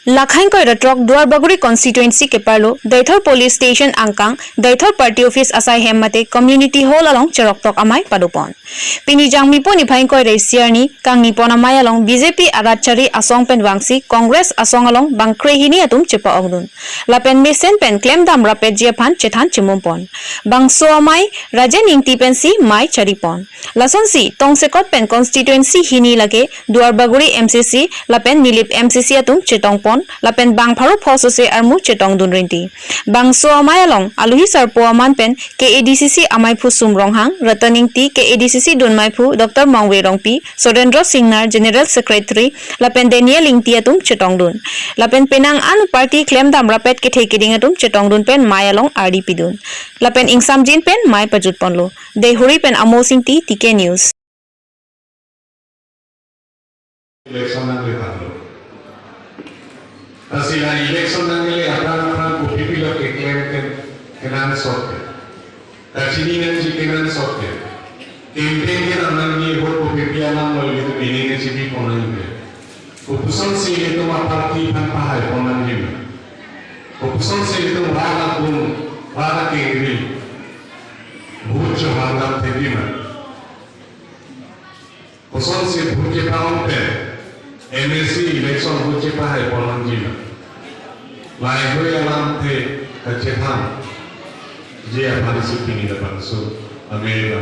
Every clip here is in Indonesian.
Lakhain ko retrok Duarbaguri constituency ke parlo Daithor police station angkang Daithor party office asai hemmate community hall along cheroktok amai padupon pini jangmi po ni phain ko resiarni kang nipon amai along BJP arachari asong pen wangsi Congress asong along bangkre hini atum chepa ogdun lapen mesen pen claim dam rapet jepan chethan chimumpon bangso amai rajen ingti pen si mai charipon lason si tongsekot pen constituency hini lage Duarbaguri MCC lapen nilip MCC atum chetong lapen bang pharu phosose armu chetong dunrinti bangso amai along aluhi sarpo aman pen KADCC amai phu sumronghang returning ti KADCC dunmai phu Dr Mongwe rongpi Surendra Singnar general secretary lapen Daniel ingti atum chetong dun lapen penang an party claim dam rapet ke thekiding atum chetong dun pen mai along RDP dun lapen ingsam jin pen mai pajut ponlo de huri pen amo sing ti TK news Así la elección de la Abraham Kupipi lo que quedan sorte. Así ni en si quedan sorte. Tiempo andan ni por Kupipi andan lo itu ini si pi konan ini. Keputusan si itu mah parti pan pahai konan ini. Keputusan si itu rara pun rara kiri. Bujuk hantam tegima. Keputusan si bujuk tahun pe. MSC election bujuk pahai konan ini. Lai gue alam te kecetan, dia pada supini dapat su Amerika.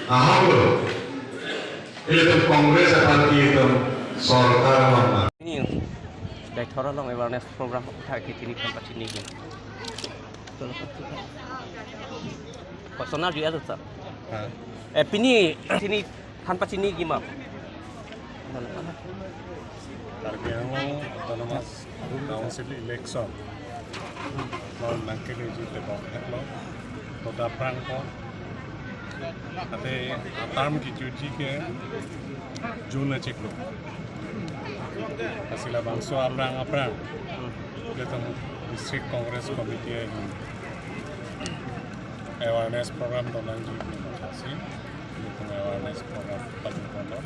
Aham itu Kongres parti itu sorkar mana? Ini dari thora long awareness program utai kita ini tempat sini. Personal juga tu tak? Ini sini tempat sini gimana? Karbiango autonomous council election lawan nangkele jute bang hello toda prangko ate term ki juji ke june cheklo asila bangso aprang ketam district congress committee awareness program donang ji asi ketam awareness program padu kono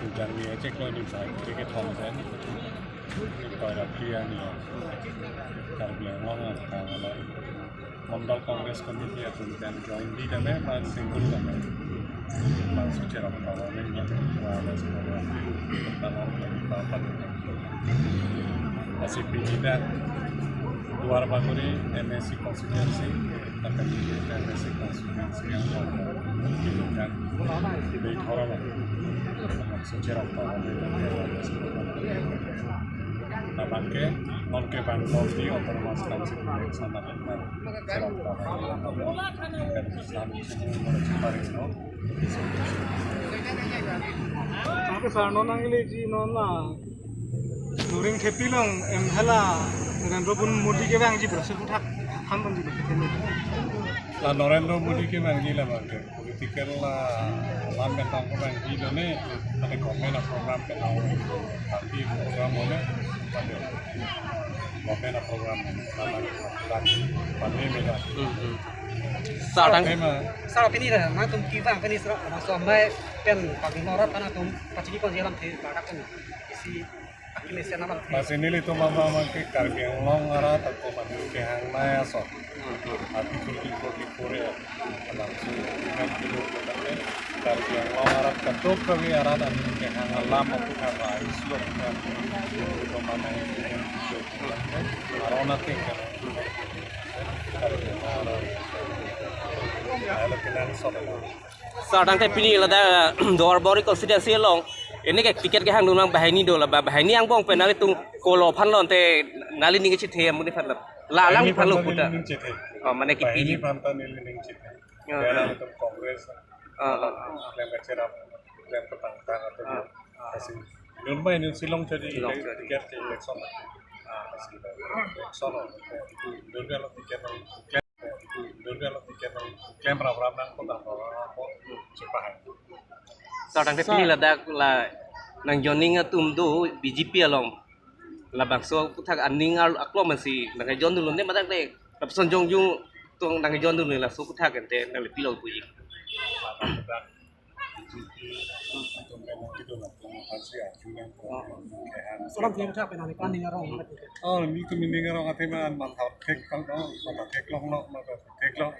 sudah ni cek lo ni baik kita thomsen pada kia ni Karbiango kalau Mandal Congress Committee atau dan join di dalam pan single dalam pan secara kawanan yang awareness program pertama yang dipapan masih pindah Duarbaguri MSC constituency akan menjadi MSC constituency yang dilakukan di Thorala secara kawanan yang awareness program Abangke, nonke bangkok di otonomas council election akan serap kawanan dan Islam semua mencari no. Tapi sarno nangile ji nona during tepilang emhala Narendra Modi ke bang ji berasa kutak hampan ji berasa. La Narendra Modi ke bang ji lah bangke political la lam betang ke bang ji done ada komen program kenal tapi program mana ada komen program dan pandemi dah. Sarap ini dah, nak tum kita kan ini masuk ambai pen pagi norat tanah tum pasti kau jalan di barat kan isi akilisnya nama. Masih ini itu mama ke Karbiango ngara atau mandi ke hang maya so. Hati kulti Korea, langsung dengan kilo katanya Karbiango ngara ketuk kami arah dan ke hang alam aku kata Islam kan itu mana itu arona tinggal. Sarang teh pini lada Duarbaguri constituency long. Ini kayak tiket ke hang dunang bahani do lah bahani yang bong penali tung kolo pan lon te nali ning cit he muni fan la lang palu puta. Oh mana ki pini pantan ini ning cit. Dalam itu kongres. Yang bicara yang petang-petang atau kasih. Lumba ini silong jadi tiket election. Kasih election. Lumba lo tiket klaim program nang kota apa cepat. Sarang teh pini lada la nang joning atum do BJP along. La bangso putak aning aklo masih nang jon dulu ne matak deh. Tapi sonjong jung tong nang jon dulu la su putak ente nang pilo puji. ตรงเป็นที่ตัวหลักของภาษีอาชีพนั่นก็แค่ Salam dia macam apa nanti kan dengan orang macam tu. oh ni tu mending orang kata man mantap tek kalau mantap tek long no mantap tek long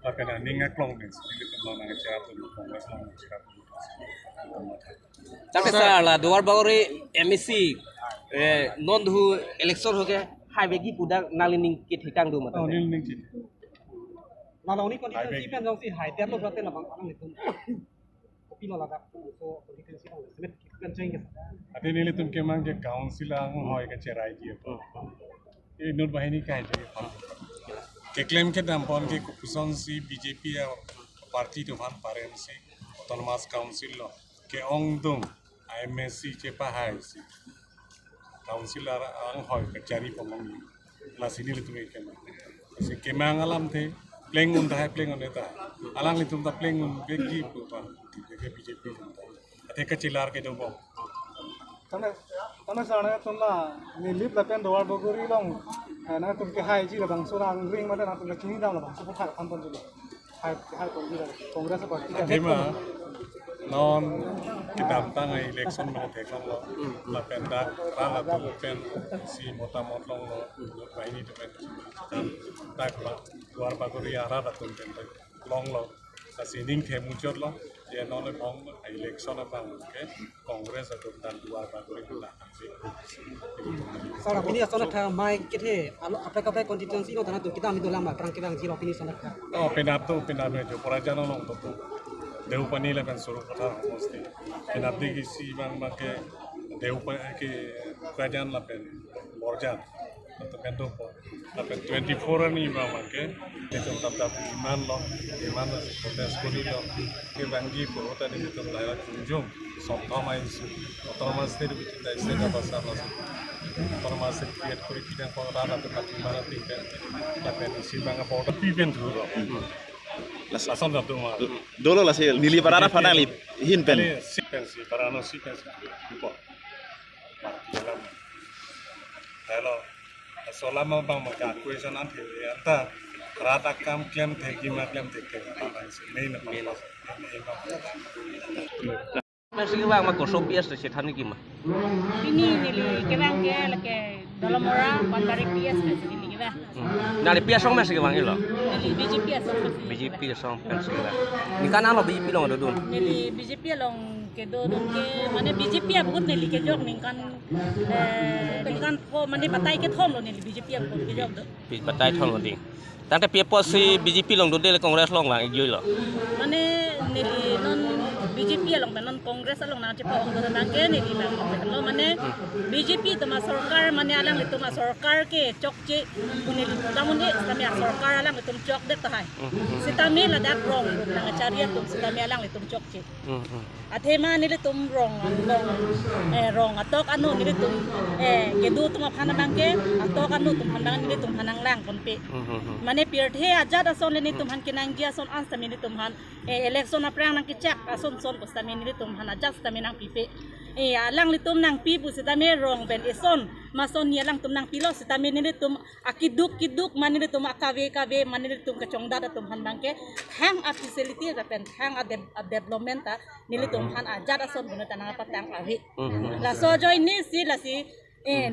tapi nak ningat long ni jadi tu mana cara tu kongres long cara tu tapi saya lah duar bagori MEC non dhu election ho ke hai begi pudak nalining kit hitang du mata oh ni ning cik Kalau ni konstitusi kan dong si hai tiap lo berarti lah bang orang itu. Kopi lo lagak so konstitusi kan semet kan cengeng. ada ni tu kemang ke council ang hoy ke cerai dia ini nur bahini kai jadi ke claim ke dampon ke kupuson si BJP ya parti tu han paren si autonomous council lo ke ong dung IMC cepa hai si council ang hoy ke cari pomong la sini le tu ke si kemang alam the playing on the playing on eta alang ni tum ta playing on ke ki pu pa ke BJP ate ke cilar ke do bom Tanah sana tunla nilip lapen doar baguri long, na tumke hai ji labang surang ring mana na tumke kini dam labang sebut hak kampun juga, hai kongres parti kan. Tema non kita tang election mana tekong lo la pendak rala tu pen si mota motlong lo ba ini tu pen tak la luar bagori ara da tu pen long lo sa sining the muncul lo dia non le bong election apa ke kongres atau dan luar bagori tu lah Salah ini asal nak mai kita apa konstitusi lo tanah tu kita ambil dalam perang kita angji opini sana. oh penap tu penap itu perajalan long tu dehu pani le pen suruh kata mesti penap di kisi bang ke dehu pani ke kerajaan la pen morjan atau pen tu pen 24 ni bang ke itu tetap iman lo iman protes kuri lo ke banggi po tadi itu lahir junjung sontama isu otonomas state itu tidak state apa sama otonomas state create kuri kita pengelola atau kat mana tinggal pen isi bang apa tapi pen dulu Lasan dah tu mah. Dolo lah sih nili parana panang li hin pen. Si pensi, parano si pensi. Lupa. Dalam. Hello. Solama bang maka question nanti. Anta rata kam klaim theki ma klaim theki. Main apa? Masih bang mak kosong biasa sih tani gimana? Ini nili kebang ke lake dalam orang pandari pias ke sini nili kebang. Dari pias song masih bang ilo. Nili BJP asal BJP song pensi lah. Ni kan apa BJP long ada dun? Nili BJP long ke do dun ke mana BJP ya bukan nili ke jok ningkan po mana batai ke thom lo nili BJP ya bukan ke jok do. Batai thom lo ding. Tante pias si BJP long dun deh kongres long bang iyo lo. Mana nili non BJP long non kongres long nanti po orang datang ke nili bang lo mana BJP tu masuk sarkar mana alang itu masuk sarkar ke cok je nili kamu ni kami sarkar alang itu cok dek tahai. Sitami ladak rong nang cari tu sitami alang itu cok je. Athema nili tum rong rong atok anu nili tum kedu tum apana bangke atok anu tum handang nili tum handang lang konpe. Mana pirthe aja da son nili tum han kinang dia son ans tami nili tum han election aprang nang kicak ason son pos tami nili tum han aja tami nang pipe. Alang litum nang pipu sitami rong ben ison mason ni alang tum nang pilo sitami nili tum akiduk man nili tum akawe man nili tum kacongda da tum han bangke hang a facility da pen hang a development ta nili tum han aja da son bunu tanang patang awi la so joy ni si la si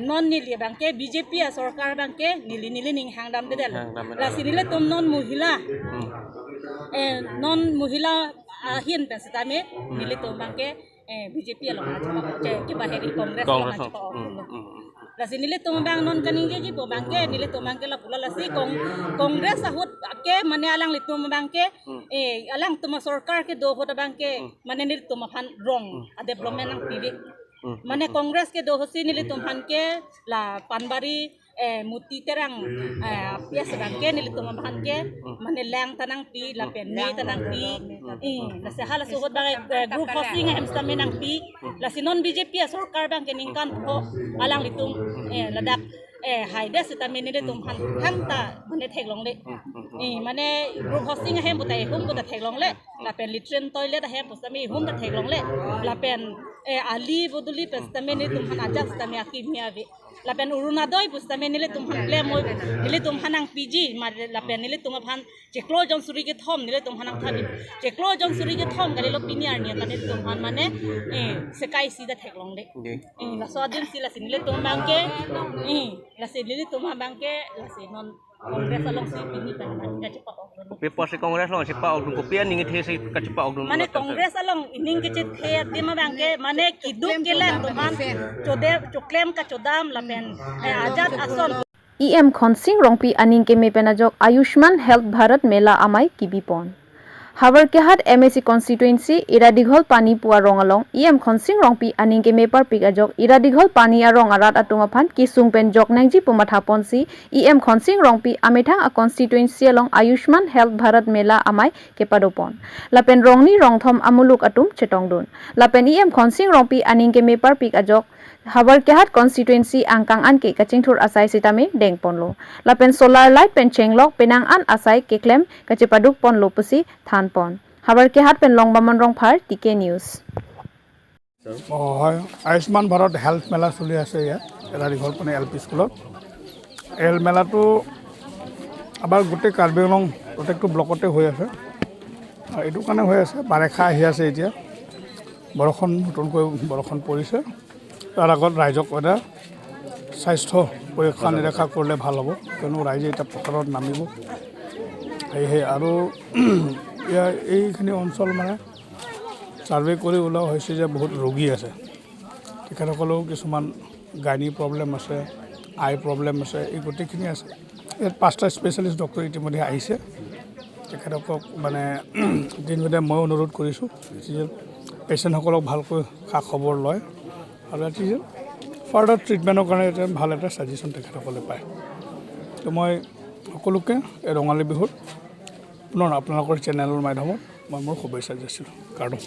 non nili bangke BJP a sarkar bangke nili ning hangdam de del la si nili tum non muhila hin pen sitami nili tum bangke BJP lo ke bahari kongres la si nili tum bang non kaning ji po bangke nili tum bangke la pula la si kongres sahut ke mane alang litum bangke alang tum sarkar ke do hota bangke mane nili tum phan rong a development nang pivi mane kongres ke do hosi nili tum phan ke la panbari muti terang pias bangke nili tum phan ke mane lang tanang pi la pen ni tanang pi la se hala suhut bang group hosting em stame nang pi la si non BJP sarkar bangke ningkan ho alang litum ladak haida sitami nili tum phan hangta mane theklong le mane group hosting hem butai hum buta theklong le la pen litren toilet hem pustami hum ta theklong le la pen ali boduli pestame ni tumhan ajak stame akimia ve lapen urunadoi pustame nile tumhan ple mo nile tumhan ang pg mar lapen nile tumhan cheklo jon suri ke thom nile tumhan ang thabi cheklo jon suri ke thom gale lo piniar ni tane tumhan mane sekai sida theklong de la swadin sila sinile tumhan ke la se nile tumhan bangke la se non kongres along si pini pan ga cepat pe pos kongres long cepat ogdun kopian ningi the si ka cepat ogdun mane kongres along ining ke the tema bangke mane kiduk kelan tumhan chode choklem ka chodam lapen ajat ason EM Khonsing Rongpi aning ke mepenajok Ayushman Health Bharat Mela amai kibipon Habarkehat MSC constituency iradighol pani puwa rongalong EM Khonsing Rongpi aning ke mepar pikajok iradighol pani arong arat atungaphan kisung pen joknangji pumathapon si EM Khonsing Rongpi amethang a constituency along Ayushman Health Bharat Mela amai ke padopon lapen rongni rongthom amuluk atum chetongdun lapen EM Khonsing Rongpi aning ke mepar pikajok Habarkehat constituency angkang an ke kachingthur asai sitame dengponlo lapen solar light pen chenglok penang an asai ke klem kachipaduk ponlo pusi thanpon Habarkehat pen longbamon rongphar TK News হয় আয়ুষ্মান ভাৰত হেল্থ মেলা চলি আছে ইয়াত এৰাদিঘল পানী LP স্কুলত এই মেলাটো আবার গোটেই কাৰ্বি আংলং প্ৰত্যেকটো ব্লকতে হৈ আছে আৰু এইটো কাৰণে হৈ আছে বাৰিষা আহি আছে এতিয়া বৰষুণ নতুনকৈ বৰষুণ পৰিছে তাৰ আগত ৰাইজক এটা স্বাস্থ্য পৰীক্ষা নিৰীক্ষা কৰিলে ভাল হ'ব কিয়নো ৰাইজে এতিয়া পথাৰত নামিব সেয়েহে আৰু এইখিনি অঞ্চল মানে সার্ভে করে ওলা হয়েছে যে বহুত রোগী আছে তেখেতসকলেও কিছুমান গাইনি প্রবলেম আছে আই প্রবলেম আছে এই গোটেইখিনি আছে ইয়াত 5টা স্পেশালিস্ট ডক্টর ইতিমধ্যে আহিছে তেখেতকক মানে দিনভেদে মই অনুরোধ কৰিছোঁ যে পেশেন্টসকলক ভালকৈ খা খবৰ লয় আৰু ফাৰ্ডাৰ ট্ৰিটমেণ্টৰ কাৰণে এটা ভাল এটা সাজেশ্যন তেখেতসকলে পায় তো মই সকলোকে এই ৰঙালী বিহুত পুনৰ আপোনালোকৰ চেনেলৰ মাধ্যমত মই মোৰ শুভেচ্ছা যাচিলোঁ কাৰণ